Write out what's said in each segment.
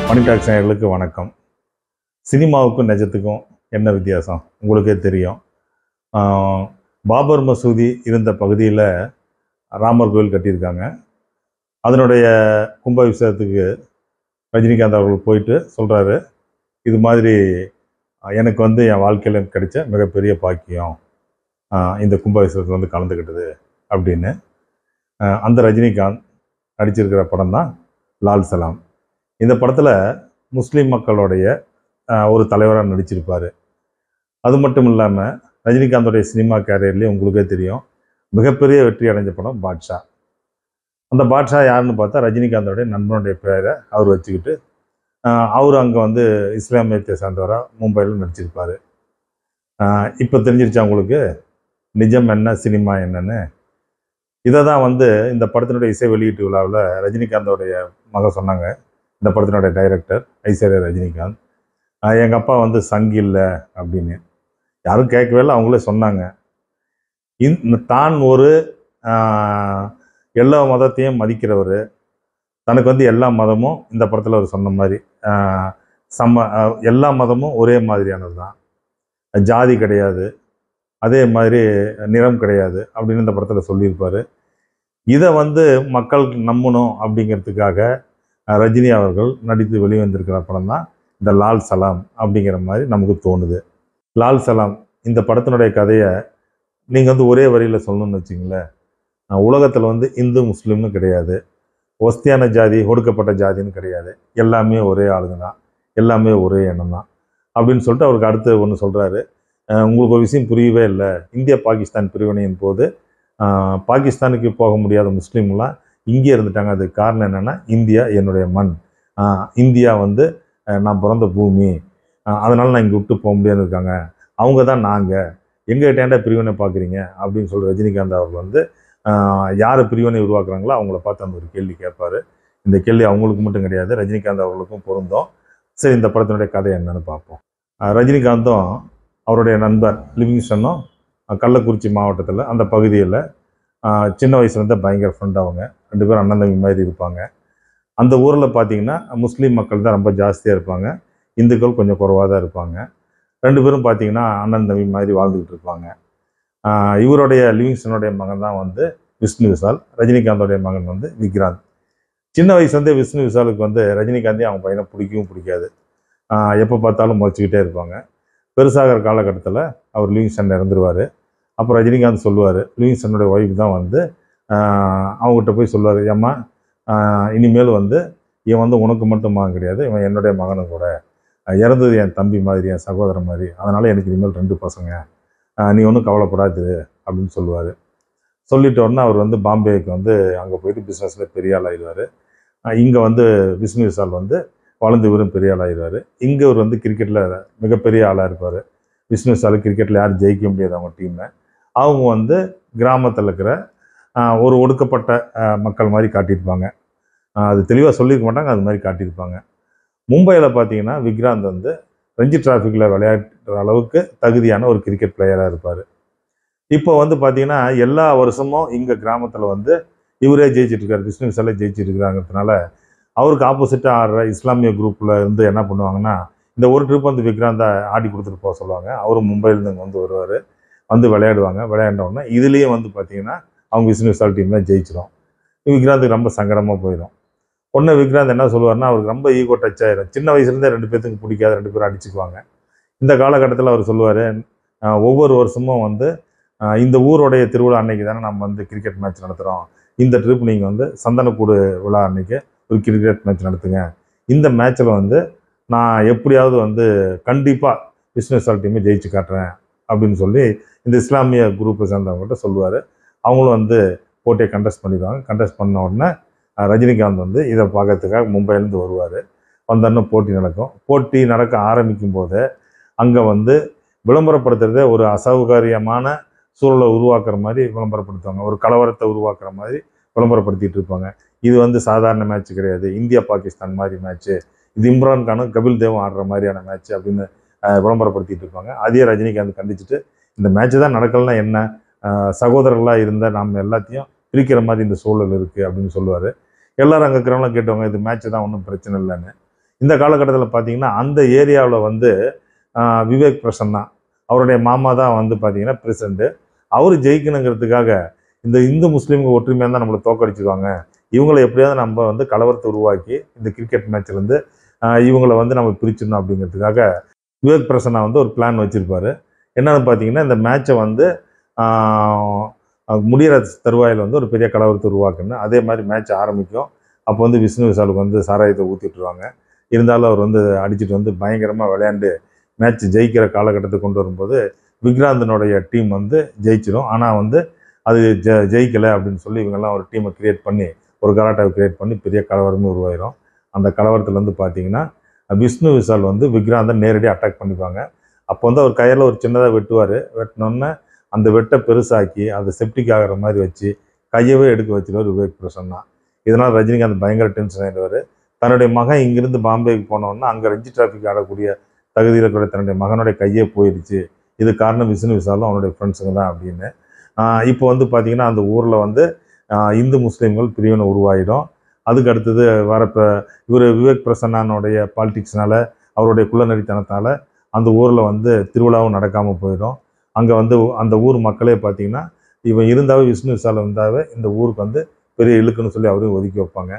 மணி tax நேயர்களுக்கு வணக்கம். சினிமாவுக்கும் நிஜத்துக்கும் என்ன வித்தியாசம் உங்களுக்கே தெரியும். பாபர் மசூதி இருந்த பகுதியில் ராமர் கோவில் கட்டியிருக்காங்க. அதனுடைய கும்பாபிஷேகத்துக்கு ரஜினிகாந்த் அவர்கள் போயிட்டு சொல்கிறாரு, இது மாதிரி எனக்கு என் வாழ்க்கையில் கிடைச்ச மிகப்பெரிய பாக்கியம் இந்த கும்பாபிஷேகத்தில் கலந்துக்கிட்டது அப்படின்னு. அந்த ரஜினிகாந்த் நடிச்சிருக்கிற படம் தான் லால் சலாம். இந்த படத்தில் முஸ்லீம் மக்களுடைய ஒரு தலைவராக நடிச்சிருப்பார். அது மட்டும் இல்லாமல் ரஜினிகாந்தோடைய சினிமா கேரியர்லேயே உங்களுக்கே தெரியும், மிகப்பெரிய வெற்றி அடைஞ்ச படம் பாட்ஷா. அந்த பாட்ஷா யாருன்னு பார்த்தா ரஜினிகாந்தோடைய நண்பனுடைய பேரை அவர் வச்சுக்கிட்டு அவர் அங்கே இஸ்லாமியத்தை சார்ந்தவராக மும்பையில் நடிச்சிருப்பார். இப்போ தெரிஞ்சிருச்சா உங்களுக்கு நிஜம் என்ன சினிமா என்னன்னு? இதை தான் இந்த படத்தினுடைய இசை வெளியீட்டு விழாவில் ரஜினிகாந்தோடைய மகன் சொன்னாங்க. இந்த படத்தினுடைய டைரக்டர் ஐஸ்வர்யா ரஜினிகாந்த், எங்கள் அப்பா சங்கு இல்லை அப்படின்னு. யாரும் கேட்கவே இல்லை, அவங்களே சொன்னாங்க. தான் ஒரு எல்லா மதத்தையும் மதிக்கிறவர், தனக்கு எல்லா மதமும் இந்த படத்தில் அவர் சொன்ன மாதிரி எல்லா மதமும் ஒரே மாதிரியானது தான், ஜாதி கிடையாது, அதே மாதிரி நிறம் கிடையாது அப்படின்னு இந்த படத்தில் சொல்லியிருப்பார். இதை மக்கள் நம்பணும் அப்படிங்கிறதுக்காக ரஜினி அவர்கள் நடித்து வெளிவந்திருக்கிற படம் தான் இந்த லால் சலாம் அப்படிங்கிற மாதிரி நமக்கு தோணுது. லால் சலாம் இந்த படத்தினுடைய கதையை நீங்கள் ஒரே வரியில் சொல்லணும்னு வச்சிங்களேன், உலகத்தில் இந்து முஸ்லீம்னு கிடையாது, ஒஸ்தியான ஜாதி ஒடுக்கப்பட்ட ஜாதின்னு கிடையாது, எல்லாமே ஒரே ஆளுங்க தான், எல்லாமே ஒரே எண்ணம் தான் அப்படின்னு சொல்லிட்டு அவருக்கு அடுத்து ஒன்று சொல்கிறாரு. உங்களுக்கு ஒரு விஷயம் புரியவே இல்லை, இந்தியா பாகிஸ்தான் பிரிவினையின் போது பாகிஸ்தானுக்கு போக முடியாத முஸ்லீம்லாம் இங்கே இருந்துட்டாங்க. அதுக்கு காரணம் என்னென்னா, இந்தியா என்னுடைய மண், இந்தியா நான் பிறந்த பூமி, அதனால் நான் இங்கே விட்டு போக முடியாதுன்னு இருக்காங்க, அவங்க தான் நாங்கள், எங்கள்கிட்ட பிரிவினை பார்க்குறீங்க அப்படின்னு சொல்லி ரஜினிகாந்த் அவர்கள் யார் பிரிவினை உருவாக்குறாங்களோ அவங்கள பார்த்து அந்த ஒரு கேள்வி கேட்பார். இந்த கேள்வி அவங்களுக்கு மட்டும் கிடையாது, ரஜினிகாந்த் அவர்களுக்கும் பொருந்தும். சரி, இந்த படத்தினுடைய கதை என்னன்னு பார்ப்போம். ரஜினிகாந்தும் அவருடைய நண்பர் லிவிங்ஸ்டனும் கள்ளக்குறிச்சி மாவட்டத்தில் அந்த பகுதியில் சின்ன வயசுலேருந்து பயங்கர ஃப்ரெண்ட். அவங்க ரெண்டு பேரும் அண்ணன் தம்பி மாதிரி இருப்பாங்க. அந்த ஊரில் பார்த்திங்கன்னா முஸ்லீம் மக்கள் தான் ரொம்ப ஜாஸ்தியாக இருப்பாங்க, இந்துக்கள் கொஞ்சம் குறைவாக தான் இருப்பாங்க. ரெண்டு பேரும் பார்த்திங்கன்னா அண்ணன் தம்பி மாதிரி வாழ்ந்துக்கிட்டு இருப்பாங்க. இவருடைய லிவிங்ஸ்டனுடைய மகன் தான் விஷ்ணு விஷால், ரஜினிகாந்தோடைய மகன் விக்ராந்த். சின்ன வயசுலேருந்தே விஷ்ணு விஷாலுக்கு ரஜினிகாந்தே அவங்க பையனை பிடிக்கவும் பிடிக்காது, எப்போ பார்த்தாலும் முறைச்சிக்கிட்டே இருப்பாங்க. பெருசாகிற காலகட்டத்தில் அவர் லிவிங்ஸ்டன் இறந்துருவார். அப்போ ரஜினிகாந்த் சொல்லுவார், லிவிங்ஸ்டனுடைய ஒய்ஃப் தான் அவங்ககிட்ட போய் சொல்லுவார், ஏம்மா இனிமேல் இவன் உனக்கு மட்டும் மகன் கிடையாது, இவன் என்னுடைய மகனும் கூட, இறந்தது என் தம்பி மாதிரி, என் சகோதரன் மாதிரி, அதனால் எனக்கு இனிமேல் 2 பசங்க, நீ ஒன்றும் கவலைப்படாது அப்படின்னு சொல்லுவார். சொல்லிட்டு உடனே அவர் பாம்பேக்கு அங்கே போயிட்டு பிஸ்னஸில் பெரிய ஆள் ஆயிடுவார். இங்கே விஷ்ணு விஷால் வளர்ந்து இவரும் பெரிய ஆள் ஆயிடுவார். இங்கே அவர் கிரிக்கெட்டில் மிகப்பெரிய ஆளாக இருப்பார். விஷ்ணு விஷால் கிரிக்கெட்டில் யாரும் ஜெயிக்க முடியாது அவங்க டீமை. அவங்க கிராமத்தில் இருக்கிற ஒரு ஒடுக்கப்பட்ட மக்கள் மாதிரி காட்டியிருப்பாங்க. அது தெளிவாக சொல்லியிருக்க மாட்டாங்க, அது மாதிரி காட்டியிருப்பாங்க. மும்பையில் பார்த்தீங்கன்னா விக்ராந்த் ரஞ்சி டிராஃபிக்கில் விளையாடுற அளவுக்கு தகுதியான ஒரு கிரிக்கெட் பிளேயராக இருப்பார். இப்போ பார்த்தீங்கன்னா எல்லா வருஷமும் இங்கே கிராமத்தில் இவரே ஜெயிச்சிட்ருக்கார், விஷ்ணு விஷாலே ஜெயிச்சிட்ருக்கிறாங்கிறதுனால அவருக்கு ஆப்போசிட்டாக ஆடுற இஸ்லாமிய குரூப்பில் என்ன பண்ணுவாங்கன்னா, இந்த ஒரு ட்ரிப் விக்ராந்தை ஆடி கொடுத்துட்டு போக சொல்லுவாங்க. அவரும் மும்பையிலேருந்து வருவார், விளையாடுவாங்க. விளையாண்டோடனே இதுலேயும் பார்த்தீங்கன்னா அவங்க விஷ்ணு விஷால் டீம் தான் ஜெயிச்சிடும். விக்ராந்துக்கு ரொம்ப சங்கடமாக போயிடும். ஒன்று விக்ராந்த் என்ன சொல்லுவார்னா, அவருக்கு ரொம்ப ஈகோ டச் ஆயிடும். சின்ன வயசுலேருந்தே 2 பேர்த்துக்கு பிடிக்காத 2 பேரும் அடிச்சுக்குவாங்க. இந்த காலகட்டத்தில் அவர் சொல்லுவார், ஒவ்வொரு வருஷமும் இந்த ஊருடைய திருவிழா அன்னைக்கு தானே நம்ம கிரிக்கெட் மேட்ச் நடத்துகிறோம், இந்த ட்ரிப் நீங்கள் சந்தனக்கூடு விழா அன்னைக்கு ஒரு கிரிக்கெட் மேட்ச் நடத்துங்க, இந்த மேட்ச்சில் நான் எப்படியாவது கண்டிப்பாக விஷ்ணு விஷால் டீமை ஜெயிச்சு காட்டுறேன் அப்படின்னு சொல்லி இந்த இஸ்லாமிய குரூப்பை சேர்ந்தவங்கள்ட்ட சொல்லுவார். அவங்களும் போட்டியை கண்டெஸ்ட் பண்ணிடுவாங்க. கண்டெஸ்ட் பண்ண உடனே ரஜினிகாந்த் இதை பார்க்கறதுக்காக மும்பையிலேருந்து வருவார். வந்தோடனே போட்டி நடக்கும். போட்டி நடக்க ஆரம்பிக்கும் போது அங்கே விளம்பரப்படுத்துறதே ஒரு அசௌகரியமான சூழலை உருவாக்குற மாதிரி விளம்பரப்படுத்துவாங்க, ஒரு கலவரத்தை உருவாக்குற மாதிரி விளம்பரப்படுத்திட்டு இருப்பாங்க. இது சாதாரண மேட்ச் கிடையாது, இந்தியா பாகிஸ்தான் மாதிரி மேட்ச்சு, இது இம்ரான் கானும் கபில் தேவும் ஆடுற மாதிரியான மேட்ச் அப்படின்னு விளம்பரப்படுத்திட்டு இருப்பாங்க. அதே ரஜினிகாந்த் கண்டிச்சுட்டு, இந்த மேட்ச்சு தான் நடக்கலன்னா என்ன, சகோதரர்களாக இருந்த நம்ம எல்லாத்தையும் பிரிக்கிற மாதிரி இந்த சூழல் இருக்குது அப்படின்னு சொல்லுவார். எல்லோரும் அங்கே இருக்கிறவங்களாம் கேட்டவங்க, இது மேட்ச்சு தான், ஒன்றும் பிரச்சனை இல்லைன்னு. இந்த காலகட்டத்தில் பார்த்தீங்கன்னா அந்த ஏரியாவில் வந்து விவேக் பிரசன்னா அவருடைய மாமா தான் வந்து பார்த்தீங்கன்னா பிரசிடண்ட். அவர் ஜெயிக்கணுங்கிறதுக்காக இந்த இந்து முஸ்லீம்கள் ஒற்றுமையாக தான் நம்மளை தோக்கடிச்சுக்குவாங்க, இவங்களை எப்படியாவது நம்ம வந்து கலவரத்தை உருவாக்கி இந்த கிரிக்கெட் மேட்ச்லேருந்து இவங்களை வந்து நம்ம பிரிச்சிடணும் அப்படிங்கிறதுக்காக விவேக் பிரசன்னா வந்து ஒரு பிளான் வச்சுருப்பாரு. என்னன்னு பார்த்தீங்கன்னா இந்த மேட்சை வந்து முடிகிற தருவாயில் வந்து ஒரு பெரிய கலவரத்தை உருவாக்குன்னு. அதே மாதிரி மேட்ச் ஆரம்பிக்கும். அப்போ வந்து விஷ்ணு விஷாலுக்கு வந்து சாராயத்தை ஊற்றிட்டுருவாங்க. இருந்தாலும் அவர் வந்து அடிச்சுட்டு வந்து பயங்கரமாக விளையாண்டு மேட்ச் ஜெயிக்கிற காலகட்டத்தை கொண்டு வரும்போது விக்ராந்தனுடைய டீம் வந்து ஜெயிச்சிடும். ஆனால் வந்து அது ஜெயிக்கலை அப்படின்னு சொல்லி இவங்கெல்லாம் ஒரு டீமை கிரியேட் பண்ணி ஒரு கலாட்டாவை கிரியேட் பண்ணி பெரிய கலவரமே உருவாயிரும். அந்த கலவரத்தில் வந்து பார்த்தீங்கன்னா விஷ்ணு விஷால் வந்து விக்ராந்தன் நேரடியாக அட்டாக் பண்ணிப்பாங்க. அப்போ வந்து அவர் கையில் ஒரு சின்னதாக வெட்டுவார். வெட்டினோன்னே அந்த வெட்டை பெருசாக்கி அதை செப்டிக் ஆகிற மாதிரி வச்சு கையவே எடுக்க வச்சிருவார் விவேக் பிரசன்னா. இதனால் ரஜினிகாந்த் பயங்கர டென்ஷன் ஆகிடுவார். தன்னுடைய மகன் இங்கிருந்து பாம்பேக்கு போனோன்னா அங்கே ரஞ்சி டிராஃபிக் ஆடக்கூடிய தகுதியில் கூட தன்னுடைய மகனுடைய கையே போயிடுச்சு, இது காரணம் விஷ்ணு விஷாலும் அவனுடைய ஃப்ரெண்ட்ஸுங்க தான் அப்படின்னு. இப்போ வந்து பார்த்திங்கன்னா அந்த ஊரில் வந்து இந்து முஸ்லீம்கள் பிரிவினை உருவாயிடும். அதுக்கு அடுத்தது வரப்போ இவர் விவேக் பிரசன்னானுடைய பாலிடிக்ஸ்னால அவருடைய குள்ளநரித்தனத்தால் அந்த ஊரில் வந்து திருவிழாவும் நடக்காமல் போயிடும். அங்கே வந்து அந்த ஊர் மக்களே பார்த்திங்கன்னா இவன் இருந்தாவே விஷ்ணு விஷால் வந்தாவே இந்த ஊருக்கு வந்து பெரிய இழுக்குன்னு சொல்லி அவரையும் ஒதுக்கி வைப்பாங்க.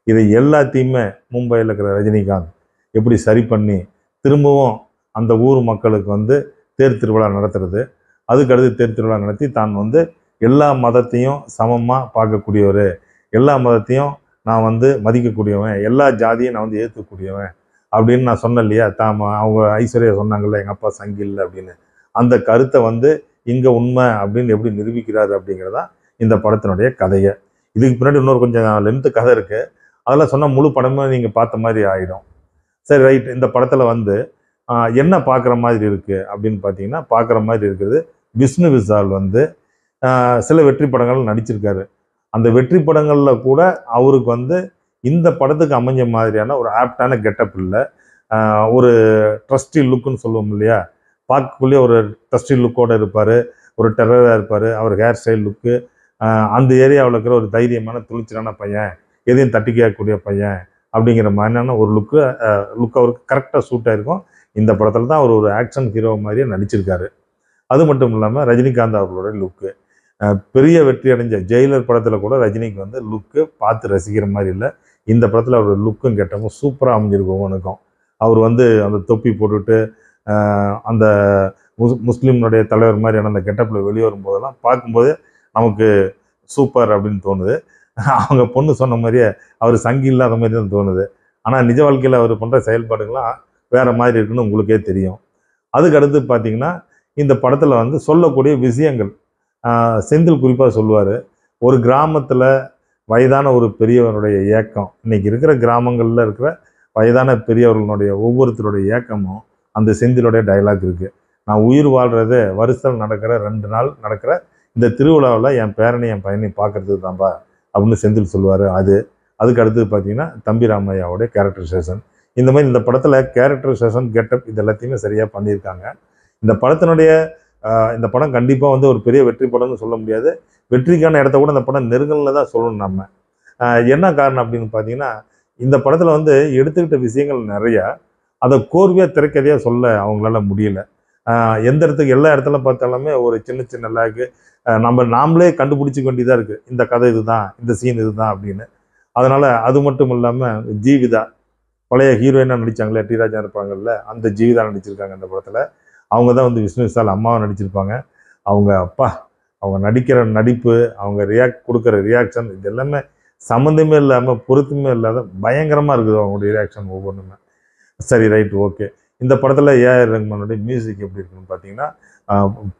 இதை எல்லாத்தையுமே மும்பையில் இருக்கிற ரஜினிகாந்த் எப்படி சரி பண்ணி திரும்பவும் அந்த ஊர் மக்களுக்கு வந்து தேர் திருவிழா நடத்துறது, அதுக்கடுத்து தேர் திருவிழா நடத்தி தான் வந்து எல்லா மதத்தையும் சமமாக பார்க்கக்கூடியவர், எல்லா மதத்தையும் நான் வந்து மதிக்கக்கூடியவன், எல்லா ஜாதியும் நான் வந்து ஏற்றுக்கூடியவன் அப்படின்னு நான் சொன்னேன் இல்லையா. அவங்க ஐஸ்வர்யா சொன்னாங்கல்ல எங்கள் அப்பா சங்கில் அப்படின்னு, அந்த கருத்தை வந்து இங்கே உண்மை அப்படின்னு எப்படி நிரூபிக்கிறாரு அப்படிங்கிறதான் இந்த படத்தினுடைய கதையை. இதுக்கு பின்னாடி இன்னொரு கொஞ்சம் லென்த்து கதை இருக்குது, அதெல்லாம் சொன்னால் முழு படமே நீங்கள் பார்த்த மாதிரி ஆகிடும். சரி ரைட். இந்த படத்தில் வந்து என்ன பார்க்குற மாதிரி இருக்குது அப்படின்னு பார்த்தீங்கன்னா, பார்க்குற மாதிரி இருக்கிறது விஷ்ணு விஷால் வந்து சில வெற்றி படங்கள் நடிச்சிருக்காரு. அந்த வெற்றி படங்களில் கூட அவருக்கு வந்து இந்த படத்துக்கு அமைஞ்ச மாதிரியான ஒரு ஆப்டான கெட்டப் இல்லை. ஒரு ட்ரஸ்டி லுக்குன்னு சொல்லுவோம் இல்லையா, பார்க்கக்குள்ளேயே ஒரு ட்ரஸ்டி லுக்கோடு இருப்பார், ஒரு டெரராக இருப்பார். அவர் ஹேர் ஸ்டைல் லுக்கு, அந்த ஏரியாவில் இருக்கிற ஒரு தைரியமான துணிச்சலான பையன், எதையும் தட்டி கேட்கக்கூடிய பையன் அப்படிங்கிற மாதிரியான ஒரு லுக்கு அவருக்கு கரெக்டாக சூட் ஆகிருக்கும். இந்த படத்தில் தான் அவர் ஒரு ஆக்ஷன் ஹீரோ மாதிரியே நடிச்சிருக்காரு. அது மட்டும் இல்லாமல் ரஜினிகாந்த் அவர்களோட லுக்கு பெரிய வெற்றி அடைஞ்ச ஜெயிலர் படத்தில் கூட ரஜினிக்கு வந்து லுக்கு பார்த்து ரசிக்கிற மாதிரி இல்லை. இந்த படத்தில் அவரோட லுக்கும் கெட்டமும் சூப்பராக அமைஞ்சிருக்கும். ஒவ்வொன்றுக்கும் அவர் வந்து அந்த தொப்பி போட்டுட்டு அந்த முஸ்லீம்னுடைய தலைவர் மாதிரியான அந்த கெட்டப்பில் வெளியே வரும்போதெல்லாம் பார்க்கும்போது நமக்கு சூப்பர் அப்படின்னு தோணுது. அவங்க பொண்ணு சொன்ன மாதிரியே அவர் சங்கி இல்லாத மாதிரி தான் தோணுது. ஆனால் நிஜ வாழ்க்கையில் அவர் பண்ணுற செயல்பாடுகள்லாம் வேறு மாதிரி இருக்குன்னு உங்களுக்கே தெரியும். அதுக்கு அடுத்து பார்த்தீங்கன்னா இந்த படத்தில் வந்து சொல்லக்கூடிய விஷயங்கள் செந்தில் குறிப்பாக சொல்லுவார். ஒரு கிராமத்தில் வயதான ஒரு பெரியவருடைய ஏக்கம், இன்றைக்கி இருக்கிற கிராமங்களில் இருக்கிற வயதான பெரியவர்களுடைய ஒவ்வொருத்தருடைய ஏக்கமும் அந்த செந்திலுடைய டைலாக் இருக்குது. நான் உயிர் வாழ்கிறதே வருஷம் நடக்கிற 2 நாள் நடக்கிற இந்த திருவிழாவில் என் பேரனை என் பையனை பார்க்குறதுக்கு தான்ப்பா அப்படின்னு செந்தில் சொல்லுவார். அதுக்கு அடுத்தது பார்த்தீங்கன்னா தம்பி ராமையாவோடைய கேரக்டரைசேஷன். இந்த மாதிரி இந்த படத்தில் கேரக்டரைசேஷன் கெட்டப் இது எல்லாத்தையுமே சரியாக பண்ணியிருக்காங்க. இந்த படம் கண்டிப்பாக வந்து ஒரு பெரிய வெற்றி படம்னு சொல்ல முடியாது. வெற்றிக்கான இடத்த கூட இந்த படம் நெருங்கலில் தான் சொல்லணும் நம்ம. என்ன காரணம் அப்படின்னு பார்த்தீங்கன்னா, இந்த படத்தில் வந்து எடுத்துக்கிட்ட விஷயங்கள் நிறையா, அதை கோர்வையாக திரைக்கதையாக சொல்ல அவங்களால முடியல. எந்த இடத்துக்கு எல்லா இடத்துல பார்த்தாலுமே ஒரு சின்ன சின்ன லேக்கு நாமளே கண்டுபிடிச்சிக்க வேண்டியதாக இருக்குது. இந்த கதை இதுதான், இந்த சீன் இதுதான் அப்படின்னு. அதனால் அது மட்டும் இல்லாமல் ஜீவிதா பழைய ஹீரோயினாக நடித்தாங்களே, டி ராஜா இருப்பாங்கல்ல, அந்த ஜீவிதா நடிச்சிருக்காங்க இந்த படத்தில். அவங்க தான் வந்து விஷ்ணு விஷால் அம்மாவை நடிச்சிருப்பாங்க. அவங்க நடிக்கிற நடிப்பு, அவங்க கொடுக்குற ரியாக்ஷன் இது எல்லாமே சம்மந்தமே இல்லாமல் பொருத்தமே இல்லாத பயங்கரமாக இருக்குது அவங்களுடைய ரியாக்ஷன் ஒவ்வொன்றுமே. சரி ரைட் ஓகே. இந்த படத்தில் ஏஆர் ரஹ்மானுடைய மியூசிக் எப்படி இருக்குன்னு பார்த்தீங்கன்னா,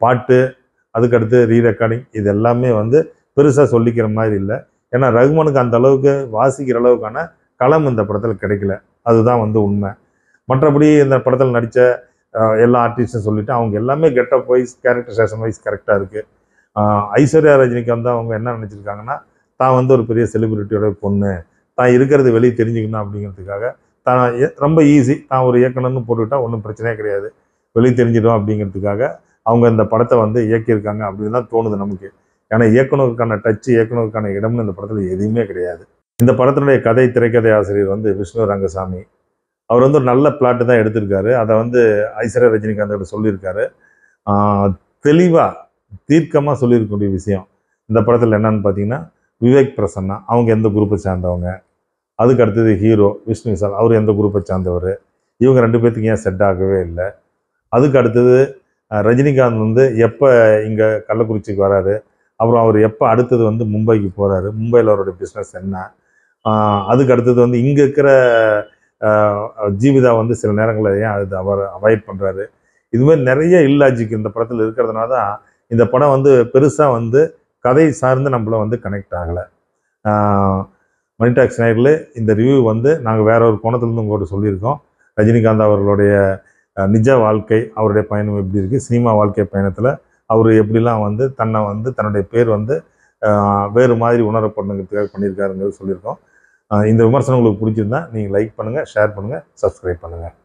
பாட்டு அதுக்கடுத்து ரீரெக்கார்டிங் இது எல்லாமே வந்து பெருசாக சொல்லிக்கிற மாதிரி இல்லை. ஏன்னா ரஹ்மானுக்கு அந்த அளவுக்கு வாசிக்கிற அளவுக்கான களம் இந்த படத்தில் கிடைக்கல, அதுதான் வந்து உண்மை. மற்றபடி இந்த படத்தில் நடித்த எல்லா ஆர்டிஸ்டும் சொல்லிவிட்டு அவங்க எல்லாமே கெட்டப் வைஸ் கேரக்டரைசேஷன் வைஸ் கரெக்டாக இருக்குது. ஐஸ்வர்யா ரஜினிகாந்த் அவங்க என்ன நினச்சிருக்காங்கன்னா, தான் வந்து ஒரு பெரிய செலிபிரிட்டியோட பொண்ணு, தான் இருக்கிறது வெளியே தெரிஞ்சுக்கணும் அப்படிங்கிறதுக்காக தான் ரொம்ப ஈஸி, தான் ஒரு இயக்குனர்னு போட்டுக்கிட்டால் ஒன்றும் பிரச்சனையே கிடையாது, வெளியே தெரிஞ்சிடும் அப்படிங்கிறதுக்காக அவங்க இந்த படத்தை வந்து இயக்கியிருக்காங்க அப்படின்னு தான் தோணுது நமக்கு. ஏன்னா இயக்குனருக்கான டச்சு, இயக்குனருக்கான இடம்னு இந்த படத்தில் எதுவுமே கிடையாது. இந்த படத்தினுடைய திரைக்கதை ஆசிரியர் வந்து விஷ்ணு ரங்கசாமி. அவர் வந்து ஒரு நல்ல பிளாட்டு தான் எடுத்திருக்காரு. அதை வந்து ஐஸ்வர்யா ரஜினிகாந்த் கிட்ட சொல்லியிருக்காரு. தெளிவாக தீர்க்கமாக சொல்லியிருக்கக்கூடிய விஷயம் இந்த படத்தில் என்னன்னு பார்த்தீங்கன்னா, விவேக் பிரசன்னா அவங்க எந்த குரூப்பை சேர்ந்தவங்க, அதுக்கு அடுத்தது ஹீரோ விஷ்ணு விஷால் அவர் எந்த குரூப்பை சேர்ந்தவர், இவங்க 2 பேர்த்துக்கு ஏன் செட் ஆகவே இல்லை. அதுக்கு அடுத்தது ரஜினிகாந்த் வந்து எப்போ இங்கே கள்ளக்குறிச்சிக்கு வராரு, அப்புறம் அவர் எப்போ அடுத்தது வந்து மும்பைக்கு போகிறாரு, மும்பையில் அவருடைய பிஸ்னஸ் என்ன, அதுக்கு அடுத்தது வந்து இங்கே இருக்கிற ஜீவிதா வந்து சில நேரங்களில் ஏன் அது அவர் அவாய்ட் பண்ணுறாரு. இதுமாதிரி நிறைய இல்லாஜிக் இந்த படத்தில் இருக்கிறதுனால தான் இந்த படம் வந்து பெருசாக வந்து கதை சார்ந்து நம்மள வந்து கனெக்ட் ஆகலை. மணி டாக்ஸ் நேயர்களே, இந்த ரிவ்யூ வந்து நாங்கள் வேற ஒரு கோணத்துலேருந்து உங்களோட சொல்லியிருக்கோம். ரஜினிகாந்த் அவர்களுடைய நிஜ வாழ்க்கை, அவருடைய பயணம் எப்படி இருக்குது, சினிமா வாழ்க்கை பயணத்தில் அவர் எப்படிலாம் வந்து தன்னை வந்து தன்னுடைய பேர் வந்து வேறு மாதிரி உணரப்படணுங்கிறதுக்காக பண்ணியிருக்காருங்கிறது சொல்லியிருக்கோம். இந்த விமர்சனம் உங்களுக்கு பிடிச்சிருந்தா நீங்கள் லைக் பண்ணுங்கள், ஷேர் பண்ணுங்கள், சப்ஸ்கிரைப் பண்ணுங்கள்.